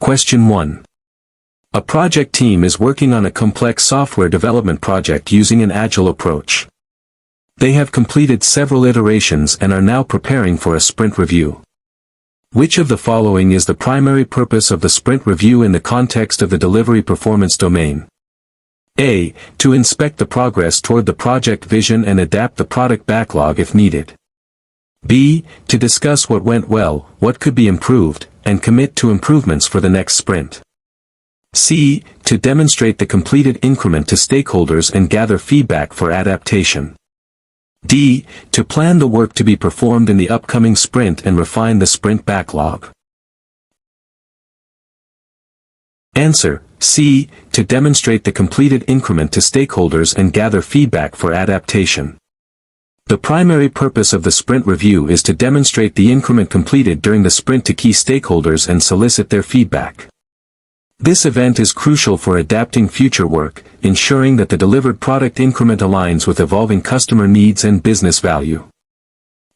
Question 1. A project team is working on a complex software development project using an Agile approach. They have completed several iterations and are now preparing for a sprint review. Which of the following is the primary purpose of the sprint review in the context of the delivery performance domain? A. To inspect the progress toward the project vision and adapt the product backlog if needed. B. To discuss what went well, what could be improved, and commit to improvements for the next sprint. C. To demonstrate the completed increment to stakeholders and gather feedback for adaptation. D. To plan the work to be performed in the upcoming sprint and refine the sprint backlog. Answer: C. To demonstrate the completed increment to stakeholders and gather feedback for adaptation. The primary purpose of the sprint review is to demonstrate the increment completed during the sprint to key stakeholders and solicit their feedback. This event is crucial for adapting future work, ensuring that the delivered product increment aligns with evolving customer needs and business value.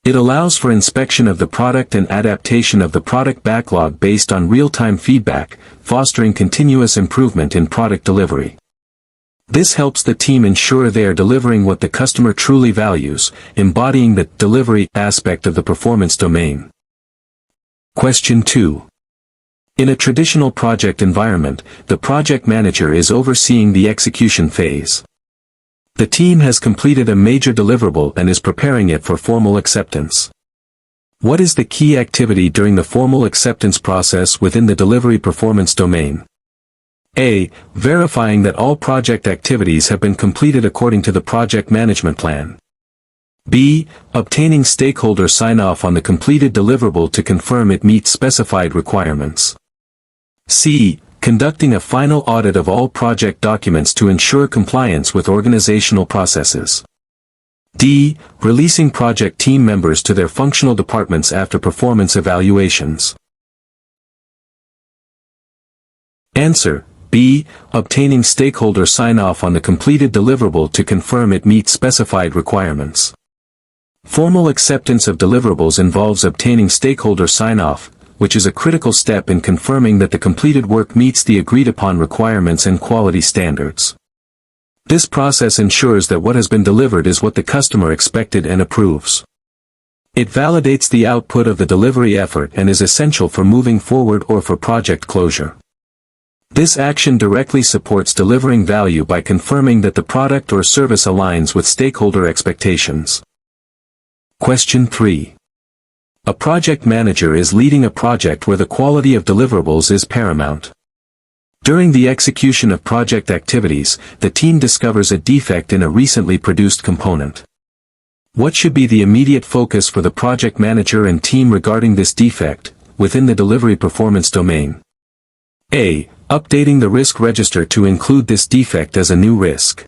It allows for inspection of the product and adaptation of the product backlog based on real-time feedback, fostering continuous improvement in product delivery. This helps the team ensure they are delivering what the customer truly values, embodying the delivery aspect of the performance domain. Question 2. In a traditional project environment, the project manager is overseeing the execution phase. The team has completed a major deliverable and is preparing it for formal acceptance. What is the key activity during the formal acceptance process within the delivery performance domain? A. Verifying that all project activities have been completed according to the project management plan. B. Obtaining stakeholder sign-off on the completed deliverable to confirm it meets specified requirements. C. Conducting a final audit of all project documents to ensure compliance with organizational processes. D. Releasing project team members to their functional departments after performance evaluations. Answer: B. Obtaining stakeholder sign-off on the completed deliverable to confirm it meets specified requirements. Formal acceptance of deliverables involves obtaining stakeholder sign-off, which is a critical step in confirming that the completed work meets the agreed-upon requirements and quality standards. This process ensures that what has been delivered is what the customer expected and approves. It validates the output of the delivery effort and is essential for moving forward or for project closure. This action directly supports delivering value by confirming that the product or service aligns with stakeholder expectations. Question 3. A project manager is leading a project where the quality of deliverables is paramount. During the execution of project activities, the team discovers a defect in a recently produced component. What should be the immediate focus for the project manager and team regarding this defect, within the delivery performance domain? A. Updating the risk register to include this defect as a new risk.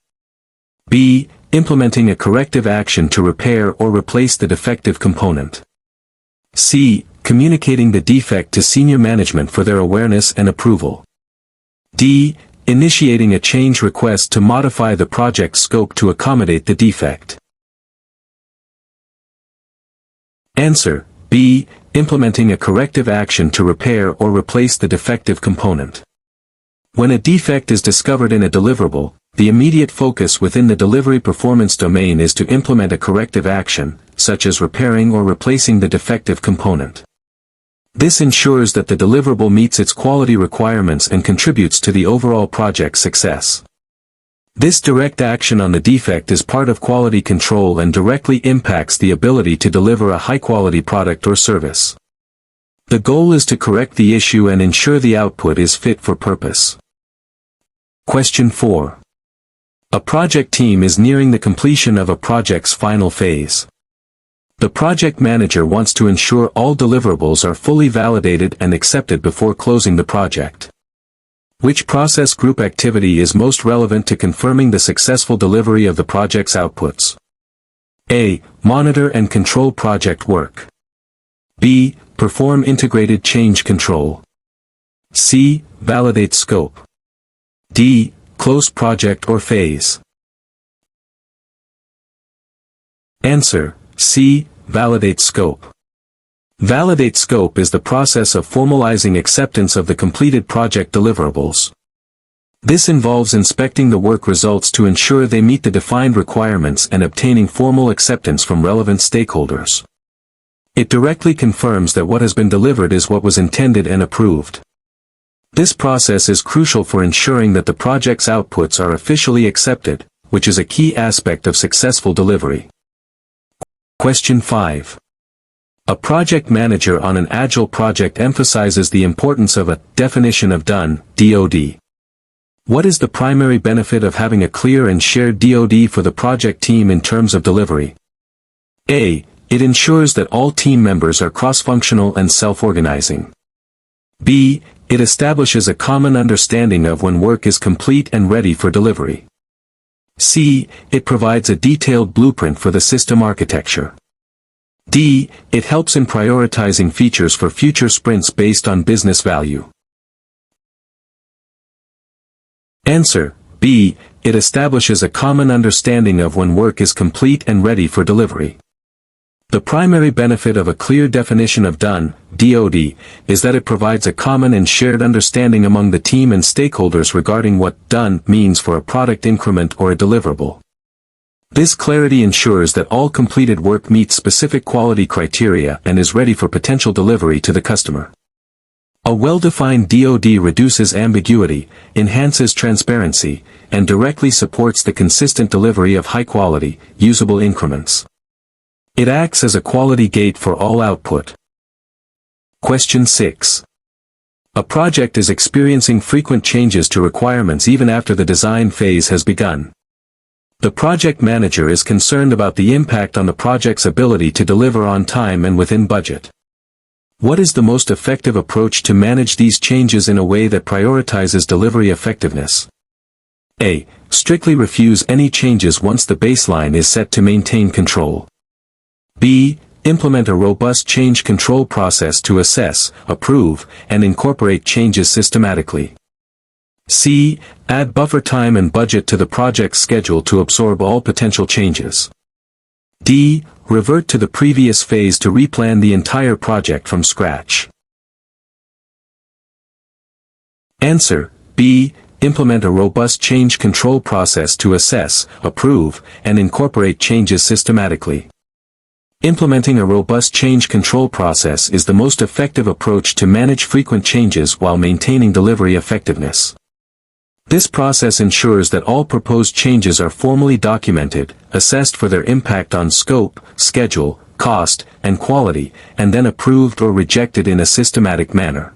B. Implementing a corrective action to repair or replace the defective component. C. Communicating the defect to senior management for their awareness and approval. D. Initiating a change request to modify the project scope to accommodate the defect. Answer: B. Implementing a corrective action to repair or replace the defective component. When a defect is discovered in a deliverable, the immediate focus within the delivery performance domain is to implement a corrective action, such as repairing or replacing the defective component. This ensures that the deliverable meets its quality requirements and contributes to the overall project success. This direct action on the defect is part of quality control and directly impacts the ability to deliver a high-quality product or service. The goal is to correct the issue and ensure the output is fit for purpose. Question 4. A project team is nearing the completion of a project's final phase. The project manager wants to ensure all deliverables are fully validated and accepted before closing the project. Which process group activity is most relevant to confirming the successful delivery of the project's outputs? A. Monitor and control project work. B. Perform integrated change control. C. Validate scope. D. Close project or phase. Answer: C. Validate scope. Validate scope is the process of formalizing acceptance of the completed project deliverables. This involves inspecting the work results to ensure they meet the defined requirements and obtaining formal acceptance from relevant stakeholders. It directly confirms that what has been delivered is what was intended and approved. This process is crucial for ensuring that the project's outputs are officially accepted, which is a key aspect of successful delivery. Question 5. A project manager on an Agile project emphasizes the importance of a definition of done, DoD. What is the primary benefit of having a clear and shared DoD for the project team in terms of delivery? A. It ensures that all team members are cross-functional and self-organizing. B. It establishes a common understanding of when work is complete and ready for delivery. C. It provides a detailed blueprint for the system architecture. D. It helps in prioritizing features for future sprints based on business value. Answer: B. It establishes a common understanding of when work is complete and ready for delivery. The primary benefit of a clear definition of done, DoD, is that it provides a common and shared understanding among the team and stakeholders regarding what done means for a product increment or a deliverable. This clarity ensures that all completed work meets specific quality criteria and is ready for potential delivery to the customer. A well-defined DoD reduces ambiguity, enhances transparency, and directly supports the consistent delivery of high-quality, usable increments. It acts as a quality gate for all output. Question 6. A project is experiencing frequent changes to requirements even after the design phase has begun. The project manager is concerned about the impact on the project's ability to deliver on time and within budget. What is the most effective approach to manage these changes in a way that prioritizes delivery effectiveness? A. Strictly refuse any changes once the baseline is set to maintain control. B. Implement a robust change control process to assess, approve, and incorporate changes systematically. C. Add buffer time and budget to the project schedule to absorb all potential changes. D. Revert to the previous phase to replan the entire project from scratch. Answer: B. Implement a robust change control process to assess, approve, and incorporate changes systematically. Implementing a robust change control process is the most effective approach to manage frequent changes while maintaining delivery effectiveness. This process ensures that all proposed changes are formally documented, assessed for their impact on scope, schedule, cost, and quality, and then approved or rejected in a systematic manner.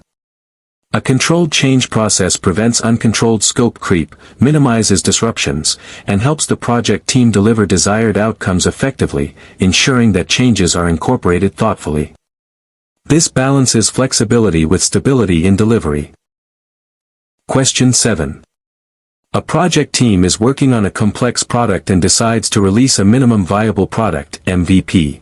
A controlled change process prevents uncontrolled scope creep, minimizes disruptions, and helps the project team deliver desired outcomes effectively, ensuring that changes are incorporated thoughtfully. This balances flexibility with stability in delivery. Question 7. A project team is working on a complex product and decides to release a minimum viable product, MVP.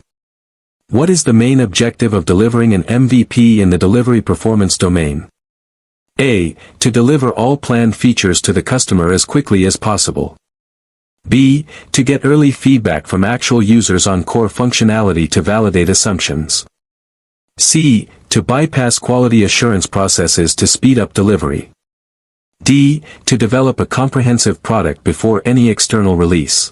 What is the main objective of delivering an MVP in the delivery performance domain? A. To deliver all planned features to the customer as quickly as possible. B. To get early feedback from actual users on core functionality to validate assumptions. C. To bypass quality assurance processes to speed up delivery. D. To develop a comprehensive product before any external release.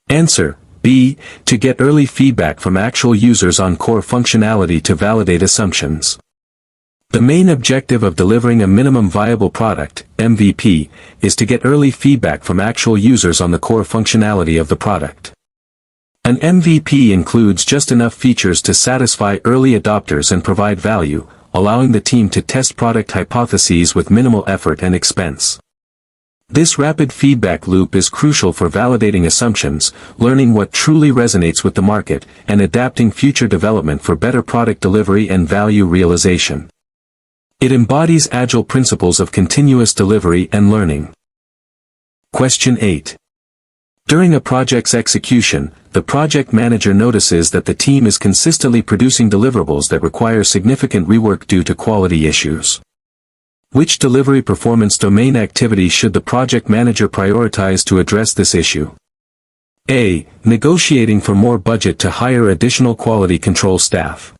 Answer: B. To get early feedback from actual users on core functionality to validate assumptions. The main objective of delivering a minimum viable product, MVP, is to get early feedback from actual users on the core functionality of the product. An MVP includes just enough features to satisfy early adopters and provide value, allowing the team to test product hypotheses with minimal effort and expense. This rapid feedback loop is crucial for validating assumptions, learning what truly resonates with the market, and adapting future development for better product delivery and value realization. It embodies Agile principles of continuous delivery and learning. Question 8. During a project's execution, the project manager notices that the team is consistently producing deliverables that require significant rework due to quality issues. Which delivery performance domain activity should the project manager prioritize to address this issue? A. Negotiating for more budget to hire additional quality control staff.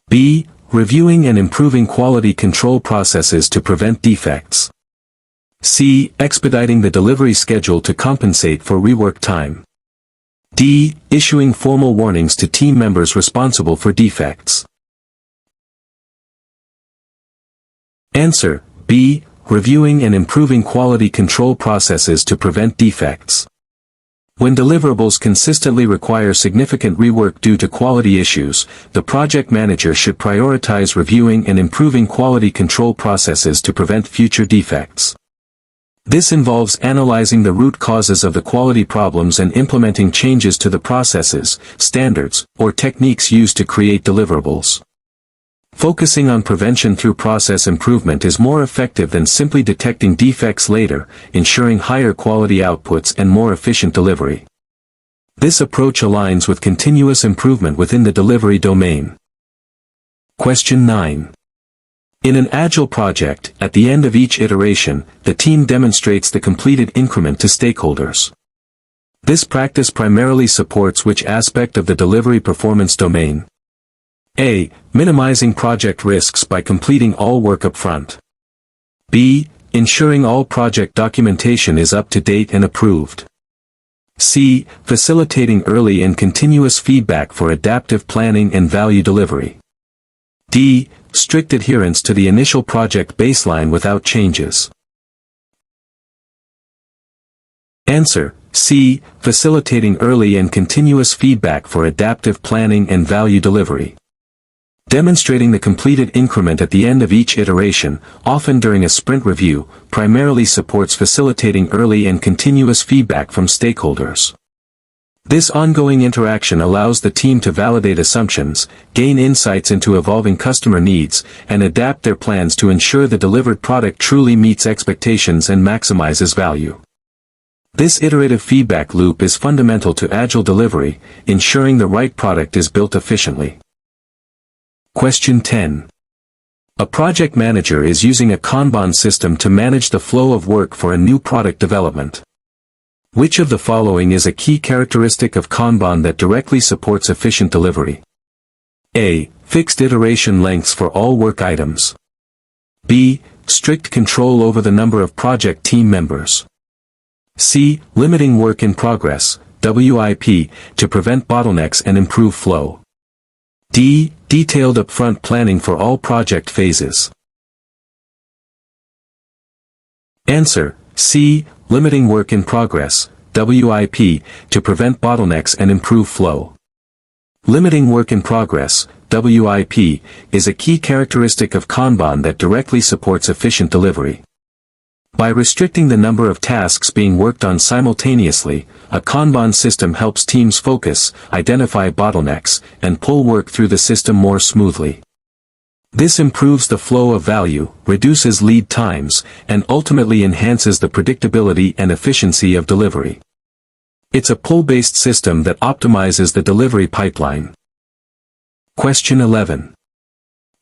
B. Reviewing and improving quality control processes to prevent defects. C. Expediting the delivery schedule to compensate for rework time. D. Issuing formal warnings to team members responsible for defects. Answer: B. Reviewing and improving quality control processes to prevent defects. When deliverables consistently require significant rework due to quality issues, the project manager should prioritize reviewing and improving quality control processes to prevent future defects. This involves analyzing the root causes of the quality problems and implementing changes to the processes, standards, or techniques used to create deliverables. Focusing on prevention through process improvement is more effective than simply detecting defects later, ensuring higher quality outputs and more efficient delivery. This approach aligns with continuous improvement within the delivery domain. Question 9. In an Agile project, at the end of each iteration, the team demonstrates the completed increment to stakeholders. This practice primarily supports which aspect of the delivery performance domain? A. Minimizing project risks by completing all work upfront. B. Ensuring all project documentation is up to date and approved. C. Facilitating early and continuous feedback for adaptive planning and value delivery. D. Strict adherence to the initial project baseline without changes. Answer: C. Facilitating early and continuous feedback for adaptive planning and value delivery. Demonstrating the completed increment at the end of each iteration, often during a sprint review, primarily supports facilitating early and continuous feedback from stakeholders. This ongoing interaction allows the team to validate assumptions, gain insights into evolving customer needs, and adapt their plans to ensure the delivered product truly meets expectations and maximizes value. This iterative feedback loop is fundamental to Agile delivery, ensuring the right product is built efficiently. Question 10. A project manager is using a Kanban system to manage the flow of work for a new product development. Which of the following is a key characteristic of Kanban that directly supports efficient delivery? A. Fixed iteration lengths for all work items. B. Strict control over the number of project team members. C. Limiting work in progress, WIP, to prevent bottlenecks and improve flow. D. Detailed upfront planning for all project phases. Answer: C. Limiting work in progress, WIP, to prevent bottlenecks and improve flow. Limiting work in progress, WIP, is a key characteristic of Kanban that directly supports efficient delivery. By restricting the number of tasks being worked on simultaneously, a Kanban system helps teams focus, identify bottlenecks, and pull work through the system more smoothly. This improves the flow of value, reduces lead times, and ultimately enhances the predictability and efficiency of delivery. It's a pull-based system that optimizes the delivery pipeline. Question 11.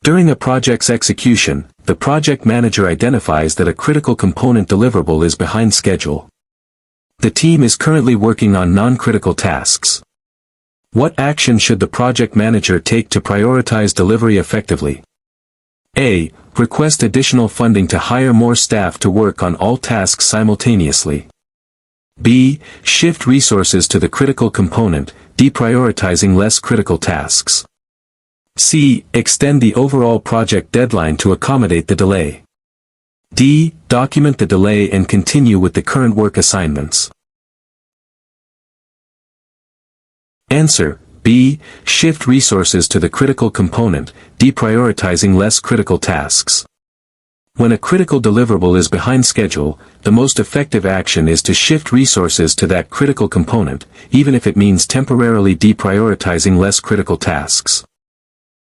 During a project's execution, the project manager identifies that a critical component deliverable is behind schedule. The team is currently working on non-critical tasks. What action should the project manager take to prioritize delivery effectively? A. Request additional funding to hire more staff to work on all tasks simultaneously. B. Shift resources to the critical component, deprioritizing less critical tasks. C. Extend the overall project deadline to accommodate the delay. D. Document the delay and continue with the current work assignments. Answer: B. Shift resources to the critical component, deprioritizing less critical tasks. When a critical deliverable is behind schedule, the most effective action is to shift resources to that critical component, even if it means temporarily deprioritizing less critical tasks.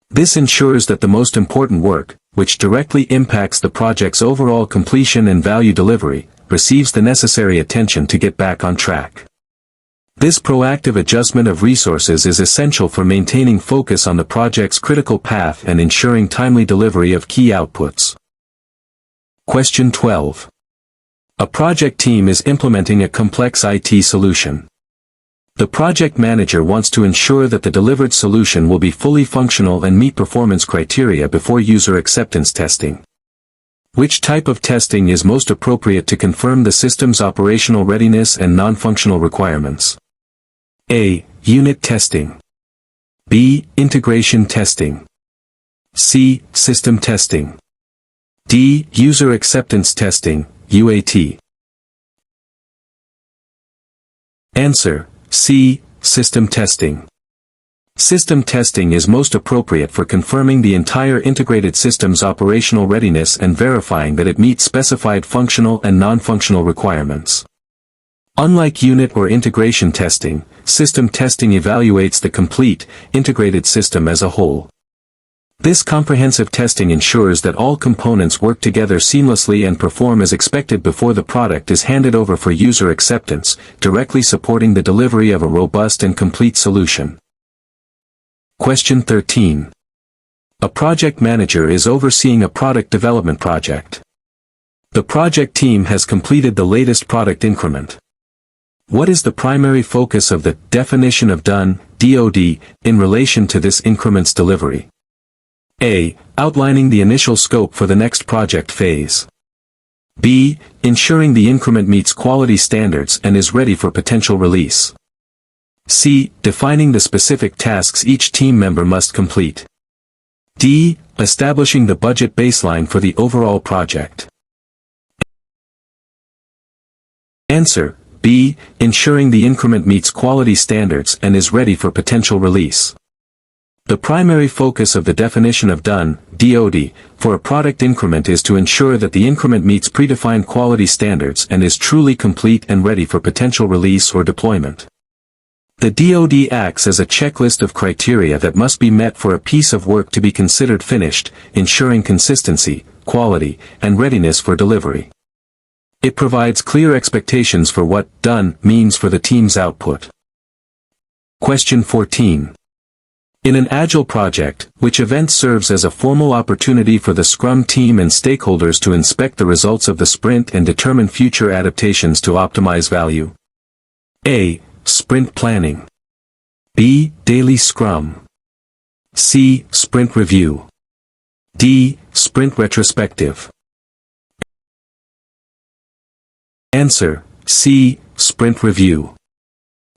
This ensures that the most important work, which directly impacts the project's overall completion and value delivery, receives the necessary attention to get back on track. This proactive adjustment of resources is essential for maintaining focus on the project's critical path and ensuring timely delivery of key outputs. Question 12. A project team is implementing a complex IT solution. The project manager wants to ensure that the delivered solution will be fully functional and meet performance criteria before user acceptance testing. Which type of testing is most appropriate to confirm the system's operational readiness and non-functional requirements? A. Unit testing. B. Integration testing. C. System testing. D. User acceptance testing, UAT. Answer: C. System testing. System testing is most appropriate for confirming the entire integrated system's operational readiness and verifying that it meets specified functional and non-functional requirements. Unlike unit or integration testing, system testing evaluates the complete, integrated system as a whole. This comprehensive testing ensures that all components work together seamlessly and perform as expected before the product is handed over for user acceptance, directly supporting the delivery of a robust and complete solution. Question 13. A project manager is overseeing a product development project. The project team has completed the latest product increment. What is the primary focus of the definition of done, DoD, in relation to this increment's delivery? A. Outlining the initial scope for the next project phase. B. Ensuring the increment meets quality standards and is ready for potential release. C. Defining the specific tasks each team member must complete. D. Establishing the budget baseline for the overall project. Answer: B. Ensuring the increment meets quality standards and is ready for potential release. The primary focus of the definition of done, DoD, for a product increment is to ensure that the increment meets predefined quality standards and is truly complete and ready for potential release or deployment. The DoD acts as a checklist of criteria that must be met for a piece of work to be considered finished, ensuring consistency, quality, and readiness for delivery. It provides clear expectations for what done means for the team's output. Question 14. In an Agile project, which event serves as a formal opportunity for the Scrum team and stakeholders to inspect the results of the sprint and determine future adaptations to optimize value? A. Sprint planning. B. Daily Scrum. C. Sprint review. D. Sprint retrospective. Answer: C. Sprint review.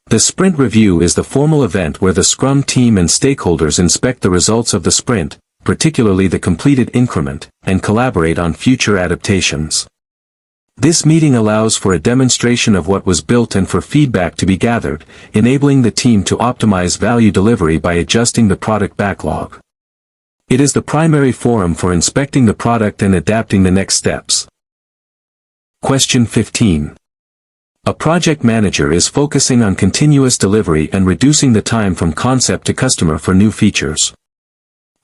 The sprint review is the formal event where the Scrum team and stakeholders inspect the results of the sprint, particularly the completed increment, and collaborate on future adaptations. This meeting allows for a demonstration of what was built and for feedback to be gathered, enabling the team to optimize value delivery by adjusting the product backlog. It is the primary forum for inspecting the product and adapting the next steps. Question 15. A project manager is focusing on continuous delivery and reducing the time from concept to customer for new features.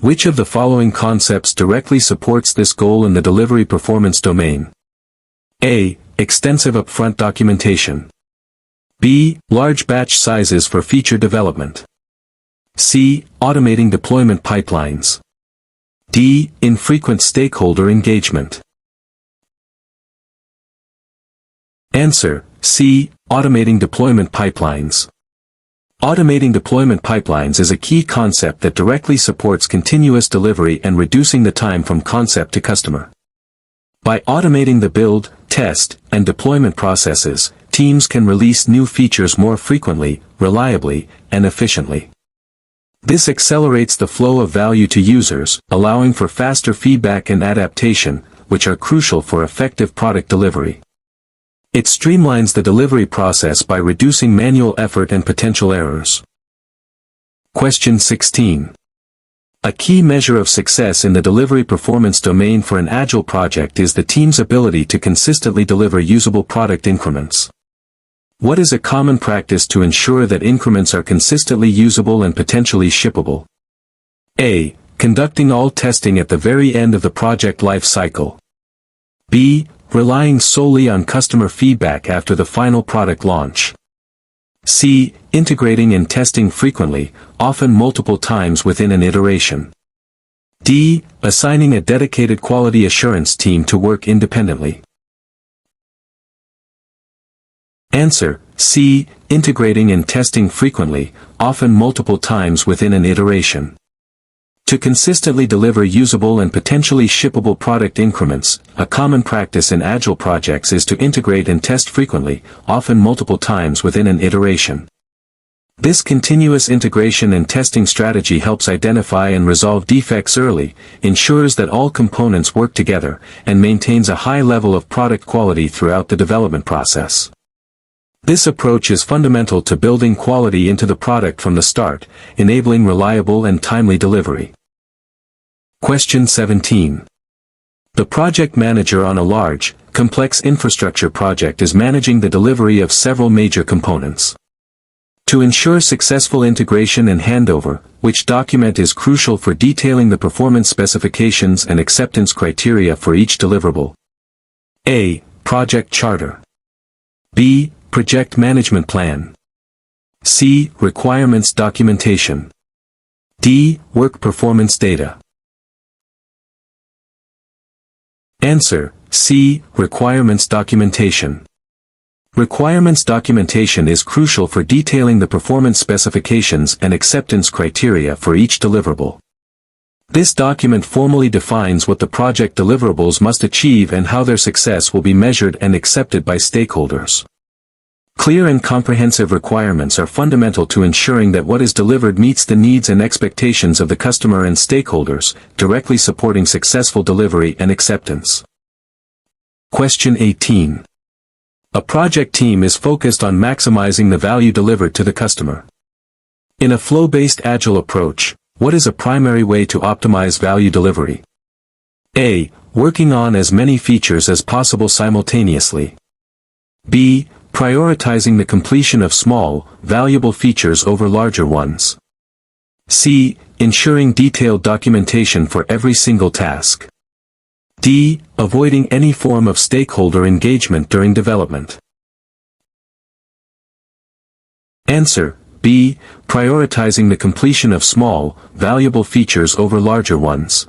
Which of the following concepts directly supports this goal in the delivery performance domain? A. Extensive upfront documentation. B. Large batch sizes for feature development. C. Automating deployment pipelines. D. Infrequent stakeholder engagement. Answer: C. Automating deployment pipelines. Automating deployment pipelines is a key concept that directly supports continuous delivery and reducing the time from concept to customer. By automating the build, test, and deployment processes, teams can release new features more frequently, reliably, and efficiently. This accelerates the flow of value to users, allowing for faster feedback and adaptation, which are crucial for effective product delivery. It streamlines the delivery process by reducing manual effort and potential errors. Question 16. A key measure of success in the delivery performance domain for an Agile project is the team's ability to consistently deliver usable product increments. What is a common practice to ensure that increments are consistently usable and potentially shippable? A. Conducting all testing at the very end of the project life cycle. B. Relying solely on customer feedback after the final product launch. C. Integrating and testing frequently, often multiple times within an iteration. D. Assigning a dedicated quality assurance team to work independently. Answer, C. Integrating and testing frequently, often multiple times within an iteration. To consistently deliver usable and potentially shippable product increments, a common practice in Agile projects is to integrate and test frequently, often multiple times within an iteration. This continuous integration and testing strategy helps identify and resolve defects early, ensures that all components work together, and maintains a high level of product quality throughout the development process. This approach is fundamental to building quality into the product from the start, enabling reliable and timely delivery. Question 17. The project manager on a large, complex infrastructure project is managing the delivery of several major components. To ensure successful integration and handover, which document is crucial for detailing the performance specifications and acceptance criteria for each deliverable? A. Project Charter. B. Project Management Plan. C. Requirements Documentation. D. Work Performance Data. Answer, C. Requirements Documentation. Requirements documentation is crucial for detailing the performance specifications and acceptance criteria for each deliverable. This document formally defines what the project deliverables must achieve and how their success will be measured and accepted by stakeholders. Clear and comprehensive requirements are fundamental to ensuring that what is delivered meets the needs and expectations of the customer and stakeholders, directly supporting successful delivery and acceptance. Question 18. A project team is focused on maximizing the value delivered to the customer. In a flow-based Agile approach, what is a primary way to optimize value delivery? A. Working on as many features as possible simultaneously. B. Prioritizing the completion of small, valuable features over larger ones. C. Ensuring detailed documentation for every single task. D. Avoiding any form of stakeholder engagement during development. Answer, B. Prioritizing the completion of small, valuable features over larger ones.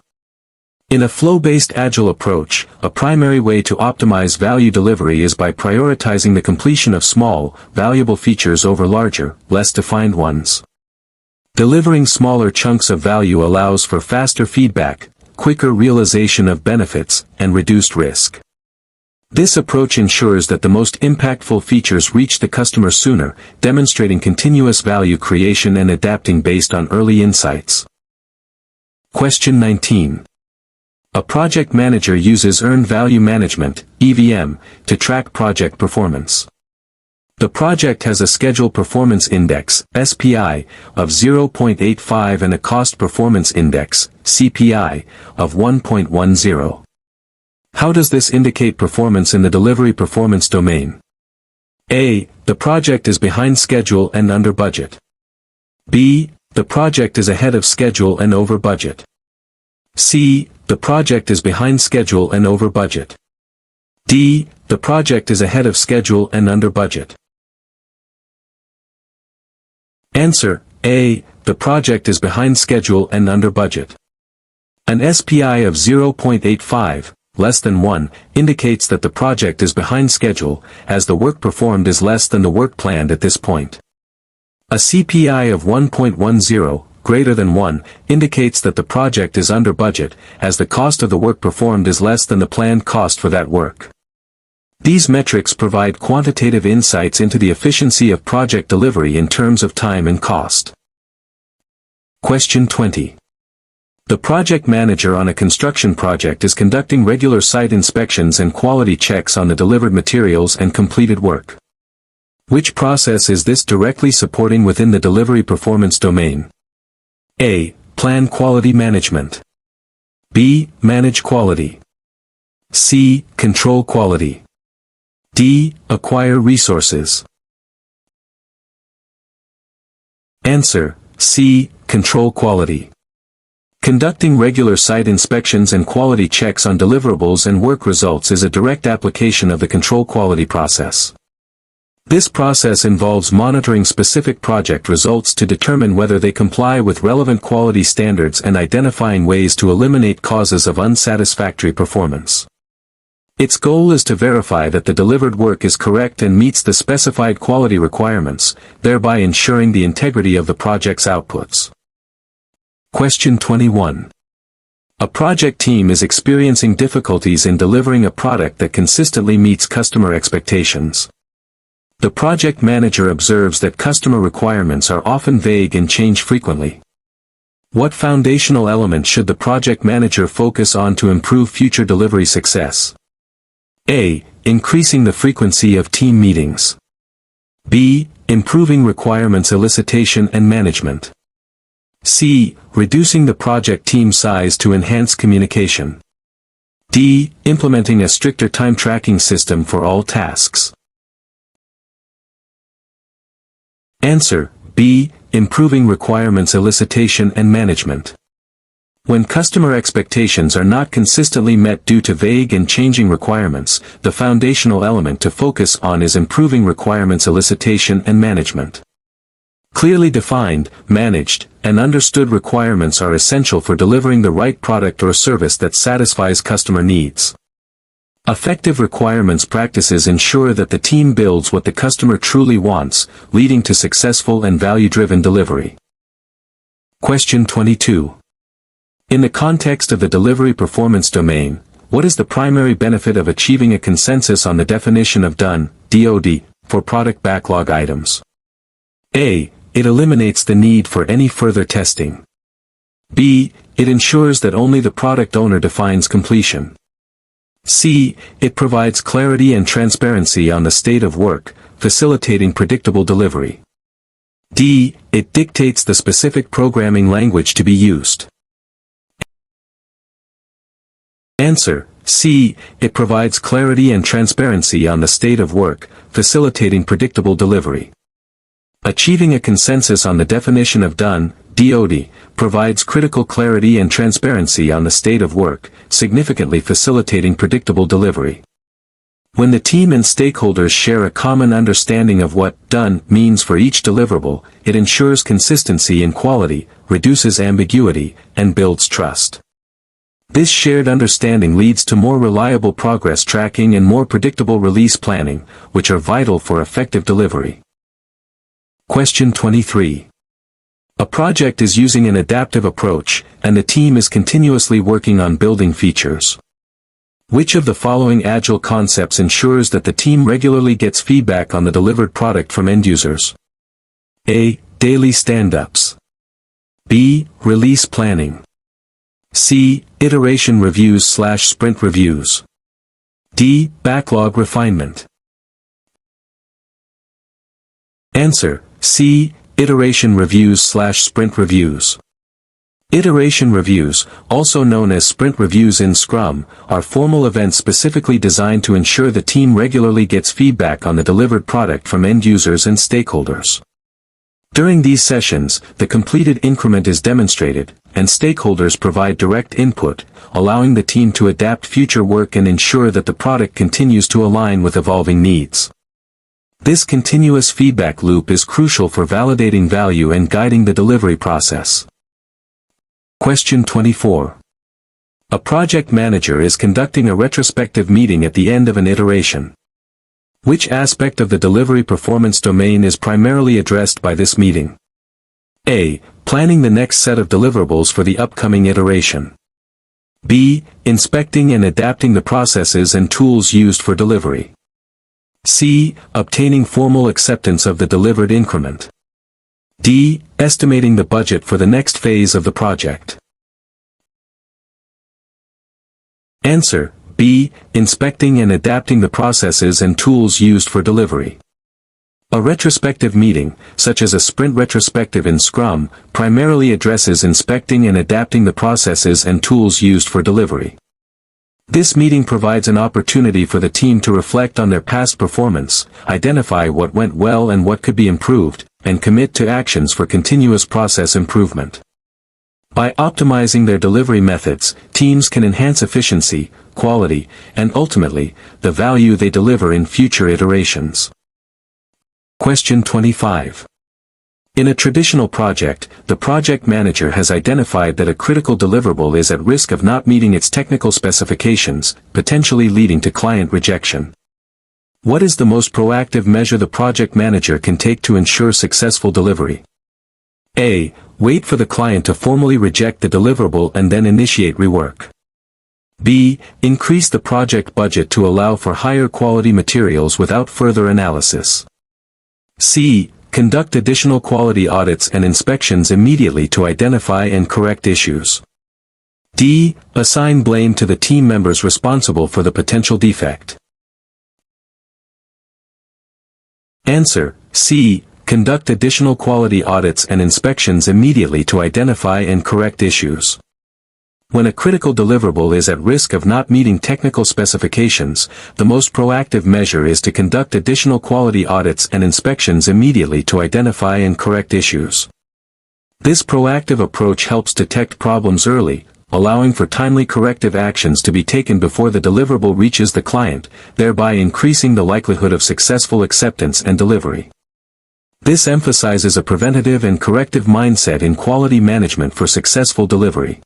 In a flow-based Agile approach, a primary way to optimize value delivery is by prioritizing the completion of small, valuable features over larger, less defined ones. Delivering smaller chunks of value allows for faster feedback, quicker realization of benefits, and reduced risk. This approach ensures that the most impactful features reach the customer sooner, demonstrating continuous value creation and adapting based on early insights. Question 19. A project manager uses Earned Value Management, EVM, to track project performance. The project has a Schedule Performance Index, SPI, of 0.85 and a Cost Performance Index, CPI, of 1.10. How does this indicate performance in the delivery performance domain? A. The project is behind schedule and under budget. B. The project is ahead of schedule and over budget. C. The project is behind schedule and over budget. D. The project is ahead of schedule and under budget. Answer, A. The project is behind schedule and under budget. An SPI of 0.85, less than 1, indicates that the project is behind schedule, as the work performed is less than the work planned at this point. A CPI of 1.10, greater than 1, indicates that the project is under budget, as the cost of the work performed is less than the planned cost for that work. These metrics provide quantitative insights into the efficiency of project delivery in terms of time and cost. Question 20. The project manager on a construction project is conducting regular site inspections and quality checks on the delivered materials and completed work. Which process is this directly supporting within the delivery performance domain? A. Plan quality management. B. Manage quality. C. Control quality. D. Acquire resources. Answer, C. Control quality. Conducting regular site inspections and quality checks on deliverables and work results is a direct application of the control quality process. This process involves monitoring specific project results to determine whether they comply with relevant quality standards and identifying ways to eliminate causes of unsatisfactory performance. Its goal is to verify that the delivered work is correct and meets the specified quality requirements, thereby ensuring the integrity of the project's outputs. Question 21. A project team is experiencing difficulties in delivering a product that consistently meets customer expectations. The project manager observes that customer requirements are often vague and change frequently. What foundational element should the project manager focus on to improve future delivery success? A. Increasing the frequency of team meetings. B. Improving requirements elicitation and management. C. Reducing the project team size to enhance communication. D. Implementing a stricter time tracking system for all tasks. Answer: B. Improving requirements elicitation and management. When customer expectations are not consistently met due to vague and changing requirements, the foundational element to focus on is improving requirements elicitation and management. Clearly defined, managed, and understood requirements are essential for delivering the right product or service that satisfies customer needs. Effective requirements practices ensure that the team builds what the customer truly wants, leading to successful and value-driven delivery. Question 22. In the context of the delivery performance domain, what is the primary benefit of achieving a consensus on the definition of done, DoD, for product backlog items? A. It eliminates the need for any further testing. B. It ensures that only the product owner defines completion. C. It provides clarity and transparency on the state of work, facilitating predictable delivery. D. It dictates the specific programming language to be used. Answer: C. It provides clarity and transparency on the state of work, facilitating predictable delivery. Achieving a consensus on the definition of done, DoD, provides critical clarity and transparency on the state of work, significantly facilitating predictable delivery. When the team and stakeholders share a common understanding of what done means for each deliverable, it ensures consistency in quality, reduces ambiguity, and builds trust. This shared understanding leads to more reliable progress tracking and more predictable release planning, which are vital for effective delivery. Question 23. A project is using an adaptive approach, and the team is continuously working on building features. Which of the following Agile concepts ensures that the team regularly gets feedback on the delivered product from end users? A. Daily stand-ups. B. Release planning. C. Iteration reviews/sprint reviews. D. Backlog refinement. Answer: C. Iteration reviews/sprint reviews. Iteration reviews, also known as sprint reviews in Scrum, are formal events specifically designed to ensure the team regularly gets feedback on the delivered product from end users and stakeholders. During these sessions, the completed increment is demonstrated, and stakeholders provide direct input, allowing the team to adapt future work and ensure that the product continues to align with evolving needs. This continuous feedback loop is crucial for validating value and guiding the delivery process. Question 24. A project manager is conducting a retrospective meeting at the end of an iteration. Which aspect of the delivery performance domain is primarily addressed by this meeting? A. Planning the next set of deliverables for the upcoming iteration. B. Inspecting and adapting the processes and tools used for delivery. C. Obtaining formal acceptance of the delivered increment. D. Estimating the budget for the next phase of the project. Answer: B. Inspecting and adapting the processes and tools used for delivery. A retrospective meeting, such as a sprint retrospective in Scrum, primarily addresses inspecting and adapting the processes and tools used for delivery. This meeting provides an opportunity for the team to reflect on their past performance, identify what went well and what could be improved, and commit to actions for continuous process improvement. By optimizing their delivery methods, teams can enhance efficiency, quality, and ultimately, the value they deliver in future iterations. Question 25. In a traditional project, the project manager has identified that a critical deliverable is at risk of not meeting its technical specifications, potentially leading to client rejection. What is the most proactive measure the project manager can take to ensure successful delivery? A. Wait for the client to formally reject the deliverable and then initiate rework. B. Increase the project budget to allow for higher quality materials without further analysis. C. Conduct additional quality audits and inspections immediately to identify and correct issues. D. Assign blame to the team members responsible for the potential defect. Answer: C. Conduct additional quality audits and inspections immediately to identify and correct issues. When a critical deliverable is at risk of not meeting technical specifications, the most proactive measure is to conduct additional quality audits and inspections immediately to identify and correct issues. This proactive approach helps detect problems early, allowing for timely corrective actions to be taken before the deliverable reaches the client, thereby increasing the likelihood of successful acceptance and delivery. This emphasizes a preventative and corrective mindset in quality management for successful delivery.